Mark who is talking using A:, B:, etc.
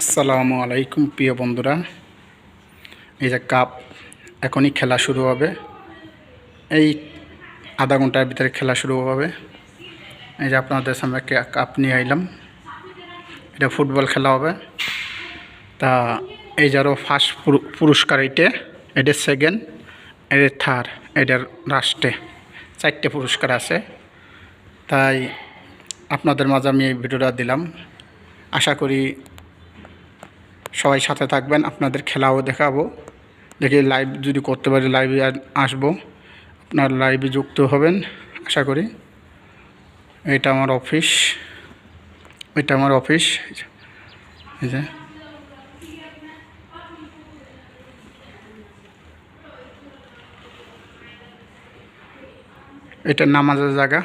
A: আসসালামু আলাইকুম প্রিয় বন্ধুরা। এই যে কাপ এখনই খেলা শুরু হবে, এই আধা ঘন্টার ভিতরে খেলা শুরু হবে। এই যে আপনাদের সামনে কাপ নিয়ে আইলাম, এটা ফুটবল খেলা হবে। তা এই যারও ফার্স্ট পুরস্কার এটার সেকেন্ড, এটার থার্ড, এটার লাস্টে 4টে পুরস্কার আছে। তাই আপনাদের মাঝে আমি এই ভিডিওটা দিলাম। আশা করি সবাই সাথে থাকবেন, আপনাদের খেলাও দেখাবো। দেখি লাইভ যদি করতে পারি লাইভে আসবো, আপনার লাইভে যুক্ত হবেন আশা করি। এটা আমার অফিস, এই যে এটা নামাজের জায়গা।